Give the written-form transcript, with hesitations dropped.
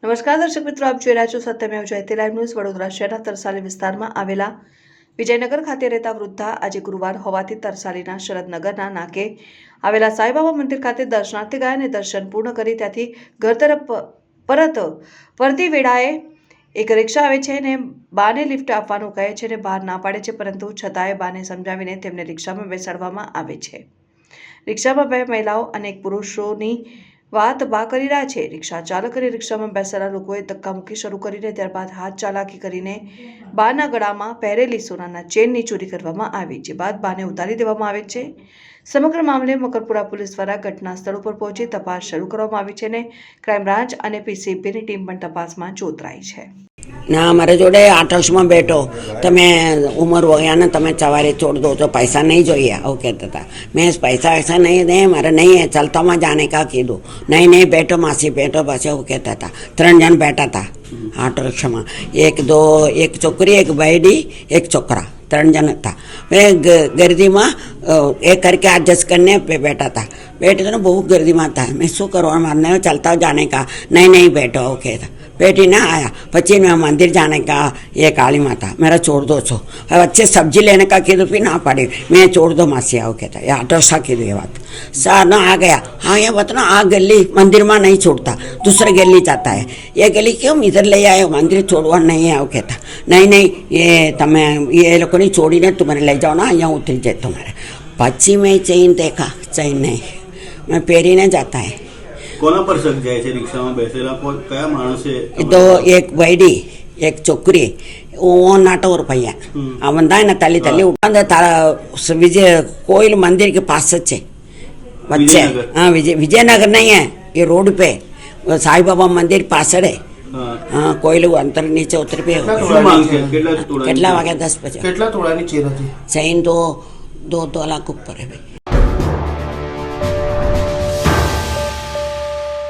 નમસ્કાર દર્શક મિત્રો, આપ જોઈ રહ્યા છો સત્યમેવ જયતે લાઈવ ન્યૂઝ વડોદરા શહેરના તરસાલી વિસ્તારમાં આવેલા વિજયનગર ખાતે રહેતા વૃદ્ધા આજે ગુરુવાર હોવાથી તરસાલીના શરદનગરના નાકે આવેલા સાંઈબાબા મંદિર ખાતે દર્શનાર્થે ગયા અને દર્શન પૂર્ણ કરી ત્યાંથી ઘર તરફ પરત ફરતી વેળાએ એક રિક્ષા આવે છે અને બાને લિફ્ટ આપવાનું કહે છે અને બહાર ના પાડે છે, પરંતુ છતાંય બાને સમજાવીને તેમને રિક્ષામાં બેસાડવામાં આવે છે। રિક્ષામાં બે મહિલાઓ અને એક પુરુષોની વાત બા કરી રહ્યા છે। રિક્ષા ચાલક અને રિક્ષામાં બેસેલા લોકોએ ધક્કામુક્કી શરૂ કરીને ત્યારબાદ હાથ ચાલાકી કરીને બાના ગળામાં પહેરેલી સોનાના ચેનની ચોરી કરવામાં આવી, જે બાદ બાને ઉતારી દેવામાં આવે છે। સમગ્ર મામલે મકરપુરા પોલીસ દ્વારા ઘટના સ્થળ ઉપર પહોંચી તપાસ શરૂ કરવામાં આવી છે અને ક્રાઇમ બ્રાન્ચ અને પીસીબીની ટીમ પણ તપાસમાં જોતરાઈ છે। ના મારે જોડે આટોસ में बैठो તમે उम्र हो गया ना, તમે सवारे छोड़ दो तो पैसा नहीं चाहिए वो कहता था। मैं पैसा ऐसा नहीं दे, मारे नहीं है, चलता में जाने का कीधु, नहीं बैठो मासी बैठो, बस वो कहता था। 3 जन बैठा था ऑटो रिक्शा में, एक छोकरी एक बैडी एक छोकरा, 3 जन था। मैं गर्दी में एक करके एडजस्ट करने पे बैठा था। बैठे तो ना बहुत गर्दी में था, मैं शू करवा मारने चलता जाने का, नहीं बैठो वो कहता। बैठी ना आया, पची मैं मंदिर जाने का ये काली माता मेरा छोड़ दो छो, अब अच्छे सब्जी लेने का कीधु भी ना पड़े, मैं छोड़ दो मासी आओ कहता। ये ऑटो सा कीधु ये बात सा ना आ गया। हाँ ये बात ना आ गली मंदिर में नहीं छोड़ता, दूसरे गली जाता है। ये गली क्यों इधर ले आए, मंदिर छोड़वा नहीं है वो कहता। नहीं ये तमें ये लोग नहीं छोड़ी ने तुम्हारे ले जाओ ना, यहाँ उतरी जाए तुम्हारे। पची में चेन देखा, चेन नहीं, मैं पेरी ने जाता है। कोना पर शक जाए छे रिक्शाમાં બેસેલા કયા માણસે? तो एक बैडी एक छोकरी वो नाटो रुपया आ बंदा ना तली उठा तारा विजय कोयल मंदिर के पास से बच्चे। हाँ विजयनगर नहीं है, ये रोड पे साईं बाबा मंदिर पास है। हाँ कोयल अंतर नीचे उतर पे કેટલા વાગ્યા 10 बजे। કેટલા તોલાની ચેન હતી? चैन 2 लाख ऊपर है भाई।